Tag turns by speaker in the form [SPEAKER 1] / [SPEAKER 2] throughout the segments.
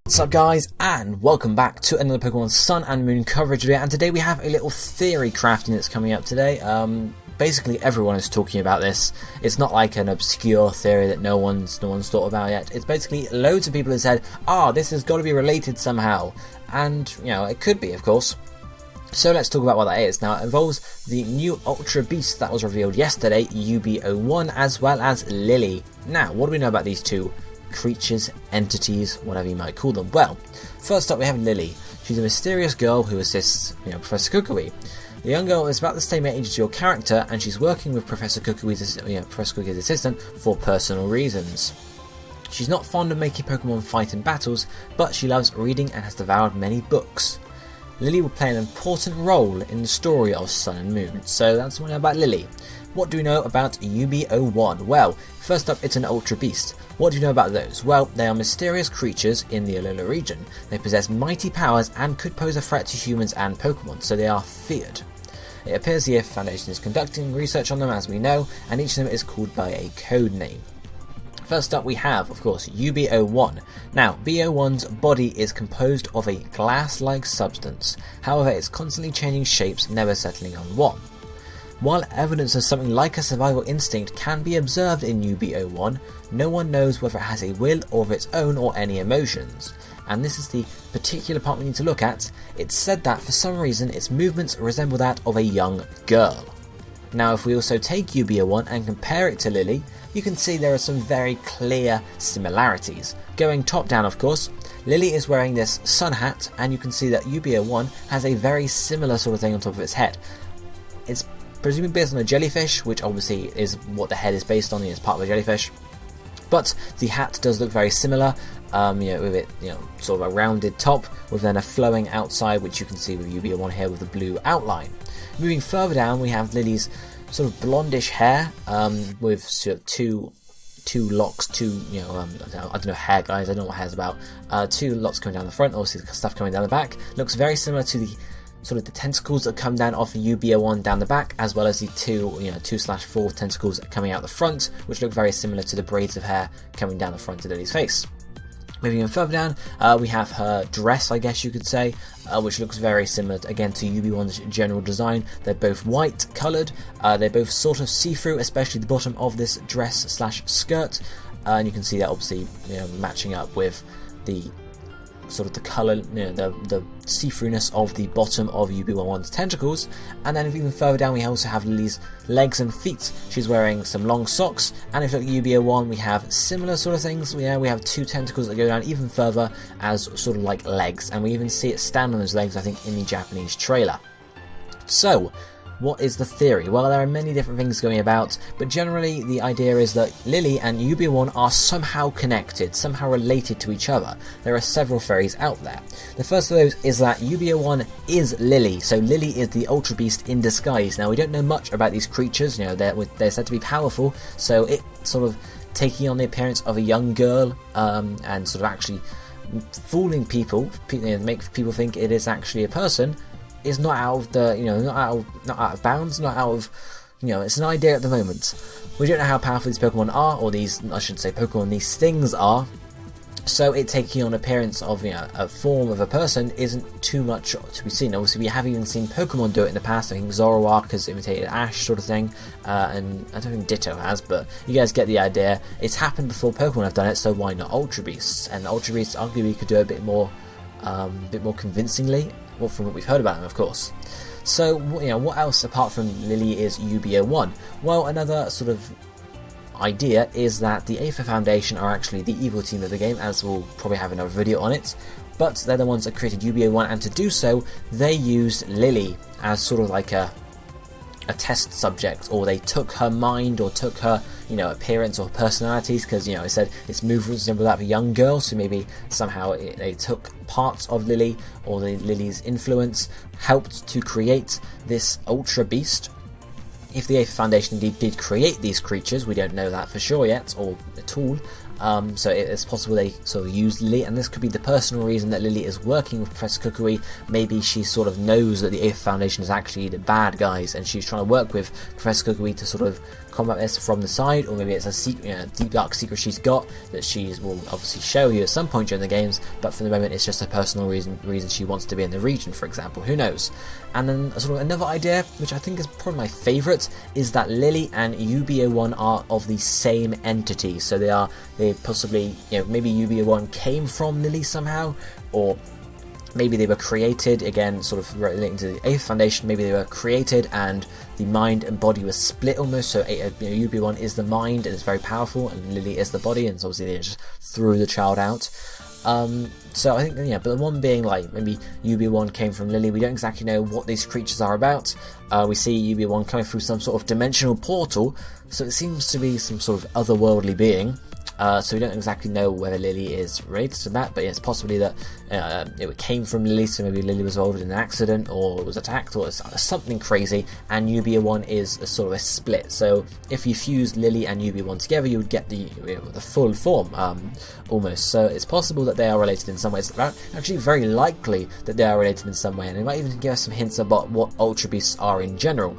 [SPEAKER 1] What's up guys, and welcome back to another Pokemon Sun and Moon coverage video, and today we have a little theory crafting that's coming up today. Basically everyone is talking about this. It's not like an obscure theory that no one's thought about yet. It's basically loads of people have said, this has got to be related somehow, and you know, it could be, of course. So let's talk about what that is. Now, it involves the new Ultra Beast that was revealed yesterday, UB-01, as well as Lillie. Now, what do we know about these two creatures, entities, whatever you might call them? Well, first up we have Lillie. She's a mysterious girl who assists, Professor Kukui. The young girl is about the same age as your character, and she's working with Professor Kukui's assistant for personal reasons. She's not fond of making Pokemon fight in battles, but she loves reading and has devoured many books. Lillie will play an important role in the story of Sun and Moon. So that's what we know about Lillie. What do we know about UB-01? Well, first up, it's an Ultra Beast. What do you know about those? Well, they are mysterious creatures in the Alola region. They possess mighty powers and could pose a threat to humans and Pokemon, so they are feared. It appears the Foundation is conducting research on them, as we know, and each of them is called by a code name. First up we have, of course, UB-01. Now, B-01's body is composed of a glass-like substance. However, it's constantly changing shapes, never settling on one. While evidence of something like a survival instinct can be observed in UB-01, no one knows whether it has a will of its own or any emotions. And this is the particular part we need to look at. It's said that for some reason its movements resemble that of a young girl. Now, if we also take UB-01 and compare it to Lillie, you can see there are some very clear similarities. Going top down, of course, Lillie is wearing this sun hat, and you can see that UB-01 has a very similar sort of thing on top of its head. It's presumably based on a jellyfish, which obviously is what the head is based on, it's part of a jellyfish. But the hat does look very similar, with it, sort of a rounded top, with then a flowing outside, which you can see with UB-01 here with the blue outline. Moving further down, we have Lillie's sort of blondish hair, with sort of two locks, I don't know hair, guys, I don't know what hair's about. Two locks coming down the front, obviously the stuff coming down the back. Looks very similar to the sort of the tentacles that come down off of UB-01 down the back, as well as the 2/4 tentacles coming out the front, which look very similar to the braids of hair coming down the front of Lillie's face. Moving on further down, we have her dress, I guess you could say, which looks very similar again to UB-01's general design. They're both white coloured, they're both sort of see-through, especially the bottom of this dress/skirt, and you can see that obviously matching up with the sort of the colour, the see-throughness of the bottom of UB-01's tentacles. And then even further down we also have Lillie's legs and feet. She's wearing some long socks, and if you look at UB-01 we have similar sort of things. We have two tentacles that go down even further as sort of like legs, and we even see it stand on those legs, I think, in the Japanese trailer. So, what is the theory? Well, there are many different things going about, but generally the idea is that Lillie and UB-01 are somehow connected, somehow related to each other. There are several theories out there. The first of those is that UB-01 is Lillie, so Lillie is the Ultra Beast in disguise. Now, we don't know much about these creatures, they're said to be powerful, so it sort of taking on the appearance of a young girl, and sort of actually fooling people, make people think it is actually a person, is not out of the, not out of bounds, not out of, it's an idea at the moment. We don't know how powerful these Pokemon are, or these things are, so it taking on appearance of, a form of a person isn't too much to be seen. Obviously, we have even seen Pokemon do it in the past. I think Zoroark has imitated Ash, sort of thing, and I don't think Ditto has, but you guys get the idea. It's happened before Pokemon have done it, so why not Ultra Beasts? And Ultra Beasts arguably could do it a bit more convincingly. Well, from what we've heard about them, of course. So, what else apart from Lillie is UB-01? Well, another sort of idea is that the Aether Foundation are actually the evil team of the game, as we'll probably have another video on it. But they're the ones that created UB-01, and to do so, they used Lillie as sort of like a test subject, or they took her mind, or took her, appearance or personalities, because, it said its movements resemble that of a young girl, so maybe somehow they took parts of Lillie, or Lillie's influence, helped to create this Ultra Beast. If the Aether Foundation indeed did create these creatures, we don't know that for sure yet, or at all. So it's possible they sort of used Lillie, and this could be the personal reason that Lillie is working with Professor Kukui. Maybe she sort of knows that the Aether Foundation is actually the bad guys, and she's trying to work with Professor Kukui to sort of combat this from the side, or maybe it's a secret, deep dark secret she's got that she will obviously show you at some point during the games, but for the moment it's just a personal reason she wants to be in the region, for example, who knows. And then sort of another idea, which I think is probably my favourite, is that Lillie and UB-01 are of the same entity, so they possibly, maybe UB-01 came from Lillie somehow, or maybe they were created, again, sort of relating to the 8th Foundation, maybe they were created and the mind and body was split almost, so UB-01 is the mind and it's very powerful, and Lillie is the body, and so obviously they just threw the child out. So I think, but the one being like, maybe UB-01 came from Lillie. We don't exactly know what these creatures are about. We see UB-01 coming through some sort of dimensional portal, so it seems to be some sort of otherworldly being. So we don't exactly know whether Lillie is related to that, but it's possibly that it came from Lillie, so maybe Lillie was involved in an accident or was attacked or something crazy, and UB-01 is a sort of a split. So if you fuse Lillie and UB-01 together, you would get the full form, almost. So it's possible that they are related in some ways. It's actually very likely that they are related in some way, and they might even give us some hints about what Ultra Beasts are in general.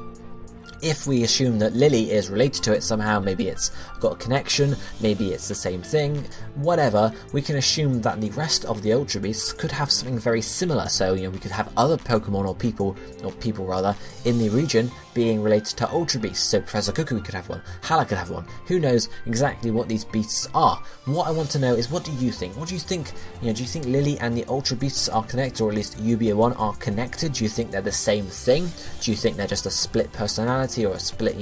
[SPEAKER 1] If we assume that Lillie is related to it somehow, maybe it's got a connection, maybe it's the same thing, whatever, we can assume that the rest of the Ultra Beasts could have something very similar. So, we could have other Pokemon or people rather, in the region being related to Ultra Beasts. So Professor Kukui could have one, Hala could have one. Who knows exactly what these beasts are? What I want to know is, what do you think? What do you think, do you think Lillie and the Ultra Beasts are connected, or at least UB-01 are connected? Do you think they're the same thing? Do you think they're just a split personality, or a split,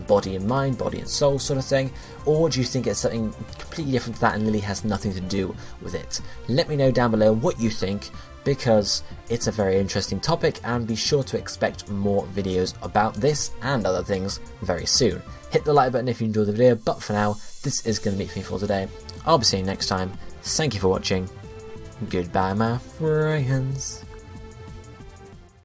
[SPEAKER 1] body and mind, body and soul sort of thing? Or do you think it's something completely different to that and Lillie has nothing to do with it? Let me know down below what you think, because it's a very interesting topic, and be sure to expect more videos about this and other things very soon. Hit the like button if you enjoyed the video, but for now, this is going to be it for me for today. I'll be seeing you next time. Thank you for watching. Goodbye, my friends.